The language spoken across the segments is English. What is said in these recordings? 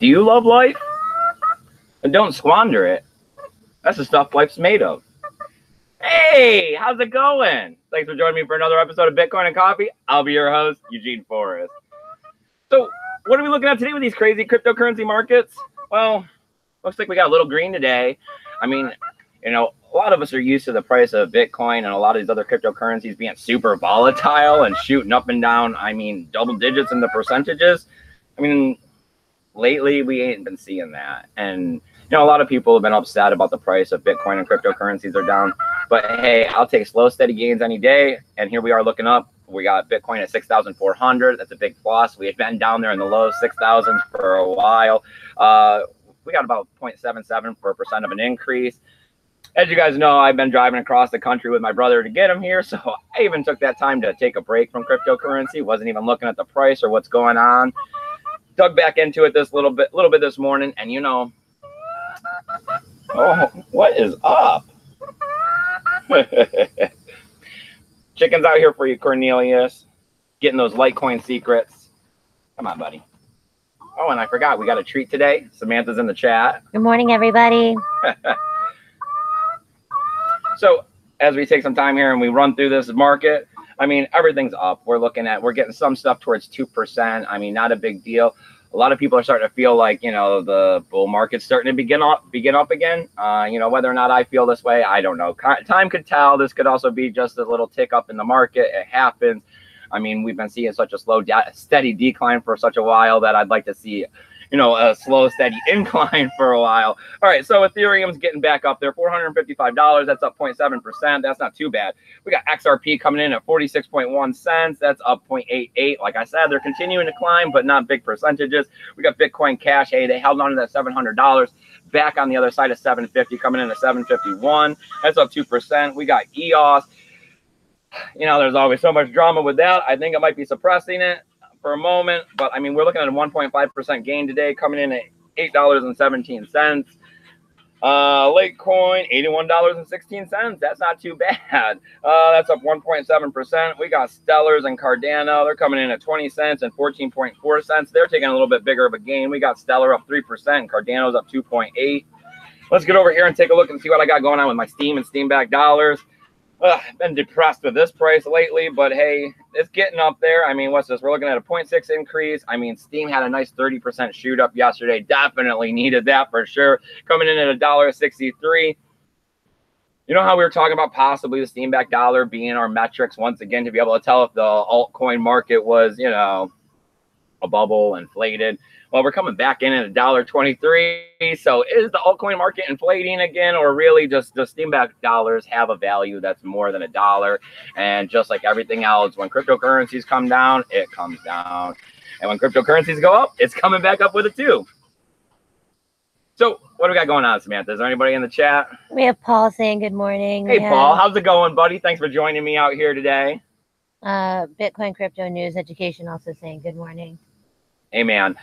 Do you love life? And don't squander it. That's the stuff life's made of. Hey, how's it going? Thanks for joining me for another episode of Bitcoin and Coffee. I'll be your host, Eugene Forrest. So, what are we looking at today with these crazy cryptocurrency markets? Well, looks like we got a little green today. I mean, a lot of us are used to the price of Bitcoin and a lot of these other cryptocurrencies being super volatile and shooting up and down. I mean, double digits in the percentages. I mean, lately we ain't been seeing that. And, a lot of people have been upset about the price of Bitcoin and cryptocurrencies are down. But hey, I'll take slow, steady gains any day. And here we are looking up. We got Bitcoin at 6,400. That's a big plus. We had been down there in the low 6,000s for a while. We got about 0.77% of an increase. As you guys know, I've been driving across the country with my brother to get him here. So I even took that time to take a break from cryptocurrency. Wasn't even looking at the price or what's going on. Dug back into it this little bit this morning. And oh, what is up? Chicken's out here for you, Cornelius. Getting those Litecoin secrets. Come on, buddy. Oh, and I forgot, we got a treat today. Samantha's in the chat. Good morning, everybody. So, as we take some time here and we run through this market, I mean, everything's up. We're getting some stuff towards 2%. I mean, not a big deal. A lot of people are starting to feel like, the bull market's starting to begin up again. Whether or not I feel this way, I don't know. Time could tell. This could also be just a little tick up in the market. It happens. I mean, we've been seeing such a slow, steady decline for such a while that I'd like to see, a slow, steady incline for a while. All right, so Ethereum's getting back up there, $455. That's up 0.7%. That's not too bad. We got XRP coming in at 46.1 cents. That's up 0.88. Like I said, they're continuing to climb, but not big percentages. We got Bitcoin Cash. Hey, they held on to that $700. Back on the other side of 750, coming in at 751. That's up 2%. We got EOS. There's always so much drama with that. I think it might be suppressing it for a moment, but I mean, we're looking at a 1.5% gain today, coming in at $8.17. Litecoin, $81.16. That's not too bad. That's up 1.7%. We got Stellars and Cardano. They're coming in at 20 cents and 14.4 cents. They're taking a little bit bigger of a gain. We got Stellar up 3%. Cardano's up 2.8. Let's get over here and take a look and see what I got going on with my Steam and Steam-backed dollars. I've been depressed with this price lately, but hey, it's getting up there. I mean, what's this? We're looking at a 0.6 increase. I mean, Steam had a nice 30% shoot up yesterday. Definitely needed that for sure. Coming in at $1.63. You know how we were talking about possibly the Steam-backed dollar being our metrics once again to be able to tell if the altcoin market was, a bubble, inflated. Well, we're coming back in at $1.23. So is the altcoin market inflating again, or really just the Steam-backed dollars have a value that's more than $1? And just like everything else, when cryptocurrencies come down, it comes down. And when cryptocurrencies go up, it's coming back up with it too. So what do we got going on, Samantha? Is there anybody in the chat? We have Paul saying good morning. Hey, Paul, how's it going, buddy? Thanks for joining me out here today. Bitcoin Crypto News Education also saying good morning. Hey, man.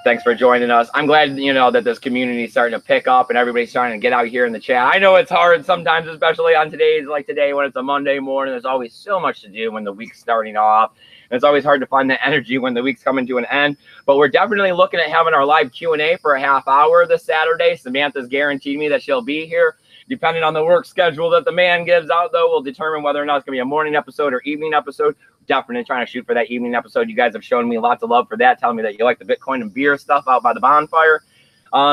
Thanks for joining us. I'm glad, that this community is starting to pick up and everybody's starting to get out here in the chat. I know it's hard sometimes, especially on days like today when it's a Monday morning. There's always so much to do when the week's starting off. And it's always hard to find the energy when the week's coming to an end. But we're definitely looking at having our live Q&A for a half hour this Saturday. Samantha's guaranteed me that she'll be here. Depending on the work schedule that the man gives out, though, we'll determine whether or not it's going to be a morning episode or evening episode. Definitely trying to shoot for that evening episode. You guys have shown me lots of love for that, telling me that you like the Bitcoin and beer stuff out by the bonfire.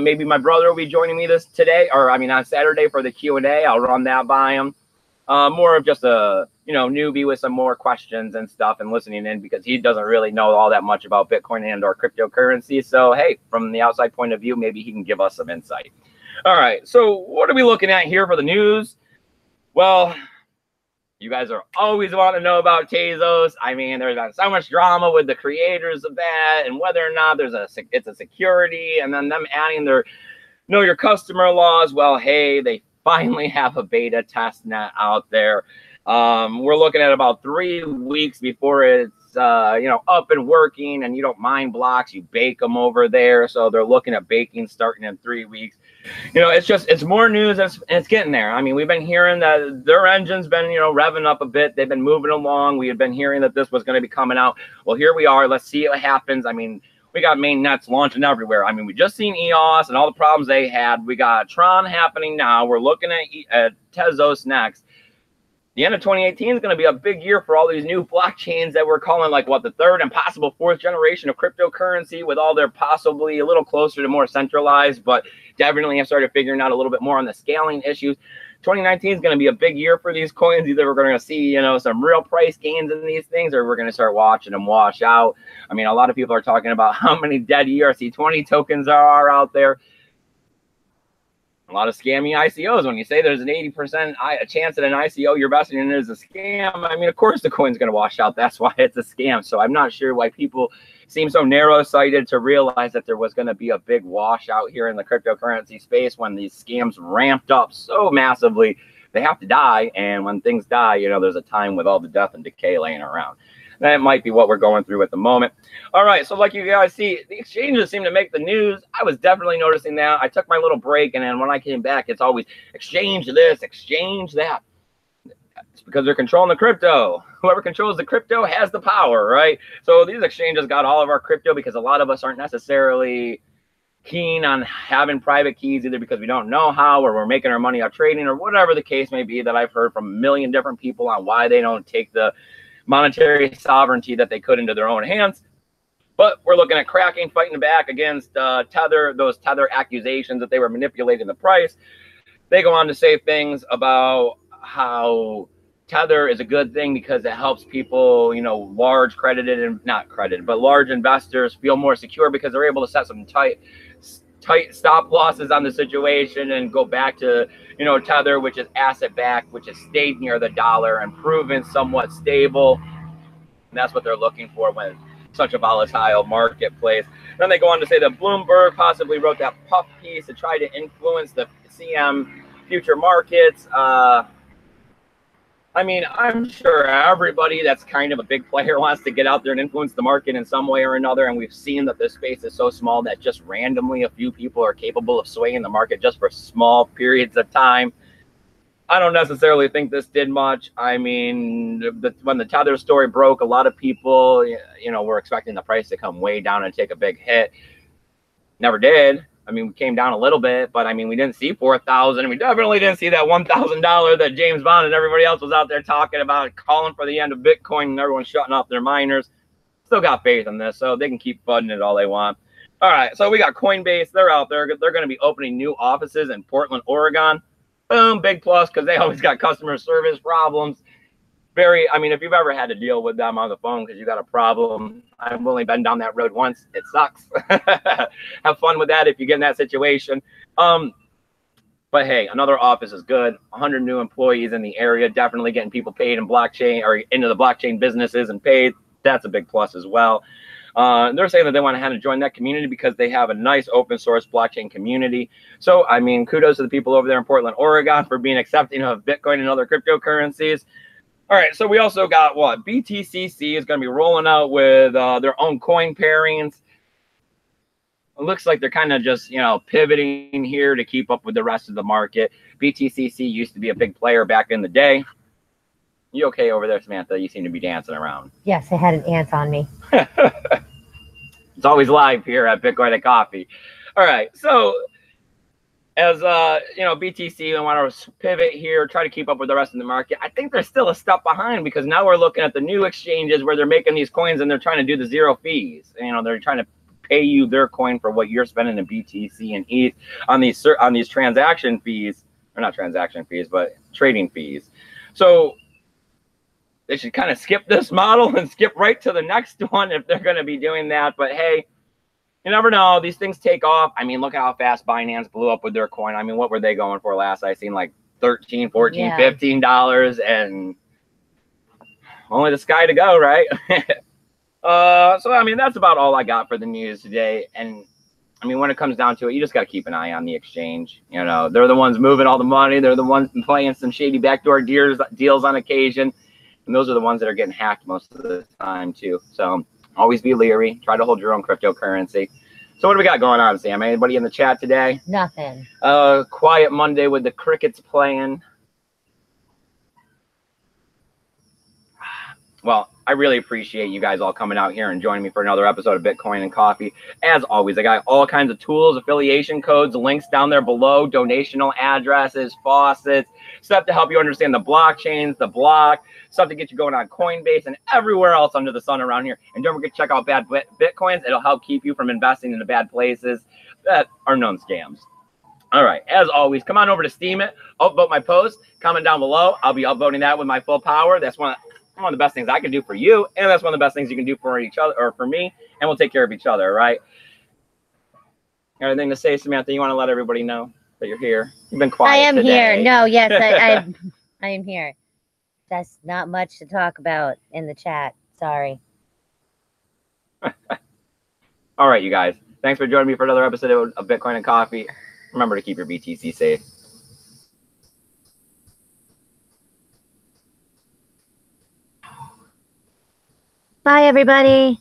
Maybe my brother will be joining me on Saturday for the Q&A. I'll run that by him. More of just a, newbie with some more questions and stuff and listening in because he doesn't really know all that much about Bitcoin and or cryptocurrency. So, hey, from the outside point of view, maybe he can give us some insight. All right, so what are we looking at here for the news? Well, you guys are always wanting to know about Tezos. I mean, there's been so much drama with the creators of that and whether or not it's a security and then them adding their know your customer laws. Well, hey, they finally have a beta test net out there. We're looking at about 3 weeks before it's up and working, and you don't mind blocks, you bake them over there. So they're looking at baking starting in 3 weeks. It's more news and it's getting there. I mean, we've been hearing that their engine's been, revving up a bit. They've been moving along. We had been hearing that this was going to be coming out. Well, here we are. Let's see what happens. I mean, We got main nets launching everywhere. I mean, we just seen EOS and all the problems they had. We got Tron happening now. We're looking at Tezos next. The end of 2018 is going to be a big year for all these new blockchains that we're calling like what, the third and possible fourth generation of cryptocurrency, with all their possibly a little closer to more centralized, but definitely have started figuring out a little bit more on the scaling issues. 2019 is going to be a big year for these coins. Either we're going to see, you know, some real price gains in these things, or we're going to start watching them wash out. I mean, a lot of people are talking about how many dead ERC20 tokens are out there. A lot of scammy ICOs. When you say there's an 80% chance that an ICO you're investing in is a scam, I mean, of course the coin's going to wash out. That's why it's a scam. So I'm not sure why people seem so narrow-sighted to realize that there was going to be a big washout here in the cryptocurrency space when these scams ramped up so massively. They have to die, and when things die, you know, there's a time with all the death and decay laying around. That might be what we're going through at the moment. All right, so like you guys see, the exchanges seem to make the news. I was definitely noticing that. I took my little break, and then when I came back, it's always exchange this, exchange that. It's because they're controlling the crypto. Whoever controls the crypto has the power, right? So these exchanges got all of our crypto because a lot of us aren't necessarily keen on having private keys, either because we don't know how, or we're making our money out trading, or whatever the case may be, that I've heard from a million different people on why they don't take the monetary sovereignty that they could into their own hands. But we're looking at Kraken fighting back against Tether, those Tether accusations that they were manipulating the price. They go on to say things about how Tether is a good thing because it helps people, you know, large credited and not credited, but large investors feel more secure because they're able to set some tight stop losses on the situation and go back to, you know, Tether, which is asset backed, which has stayed near the dollar and proven somewhat stable. And that's what they're looking for when such a volatile marketplace. Then they go on to say that Bloomberg possibly wrote that puff piece to try to influence the CM future markets. I mean, I'm sure everybody that's kind of a big player wants to get out there and influence the market in some way or another. And we've seen that this space is so small that just randomly a few people are capable of swaying the market just for small periods of time. I don't necessarily think this did much. I mean, when the Tether story broke, a lot of people, you know, were expecting the price to come way down and take a big hit. Never did. I mean, we came down a little bit, but I mean, we didn't see 4,000. We definitely didn't see that $1,000 that James Bond and everybody else was out there talking about, calling for the end of Bitcoin, and everyone shutting off their miners. Still got faith in this, so they can keep fudding it all they want. All right, so we got Coinbase. They're out there. They're going to be opening new offices in Portland, Oregon. Boom, big plus, because they always got customer service problems. I mean, if you've ever had to deal with them on the phone because you got a problem, I've only been down that road once. It sucks. Have fun with that if you get in that situation. But hey, another office is good. 100 new employees in the area, definitely getting people paid in blockchain or into the blockchain businesses and paid. That's a big plus as well. They're saying that they want to join that community because they have a nice open source blockchain community. So, I mean, kudos to the people over there in Portland, Oregon for being accepting of Bitcoin and other cryptocurrencies. All right, so we also got what? BTCC is going to be rolling out with their own coin pairings. It looks like they're kind of just, you know, pivoting here to keep up with the rest of the market. BTCC used to be a big player back in the day. You okay over there, Samantha? You seem to be dancing around. Yes, I had an ant on me. It's always live here at Bitcoin and Coffee. All right, so as you know, BTC, I want to pivot here, try to keep up with the rest of the market. I think they're still a step behind because now we're looking at the new exchanges where they're making these coins and they're trying to do the zero fees. You know, they're trying to pay you their coin for what you're spending in BTC and ETH on these transaction fees, or not transaction fees, but trading fees. So they should kind of skip this model and skip right to the next one if they're going to be doing that. But hey, you never know. These things take off. I mean, look how fast Binance blew up with their coin. I mean, what were they going for last? I seen like $13, $14, yeah. $15, and only the sky to go, right? So, I mean, that's about all I got for the news today. And I mean, when it comes down to it, you just got to keep an eye on the exchange. You know, they're the ones moving all the money. They're the ones playing some shady backdoor deals on occasion. And those are the ones that are getting hacked most of the time, too. So always be leery. Try to hold your own cryptocurrency. So what do we got going on, Sam? Anybody in the chat today? Nothing. Quiet Monday with the crickets playing. Well, I really appreciate you guys all coming out here and joining me for another episode of Bitcoin and Coffee. As always, I got all kinds of tools, affiliation codes, links down there below, donational addresses, faucets, stuff to help you understand the blockchains, the block, stuff to get you going on Coinbase and everywhere else under the sun around here. And don't forget to check out Bad Bitcoins. It'll help keep you from investing in the bad places that are known scams. All right, as always, come on over to Steam It, upvote my post, comment down below. I'll be upvoting that with my full power. That's one of the best things I can do for you, and that's one of the best things you can do for each other or for me, and we'll take care of each other, right? Anything to say, Samantha? You want to let everybody know that you're here? You've been quiet. I am today. here. No, yes, I am here. That's not much to talk about in the chat. Sorry. All right, you guys. Thanks for joining me for another episode of Bitcoin and Coffee. Remember to keep your BTC safe. Bye, everybody.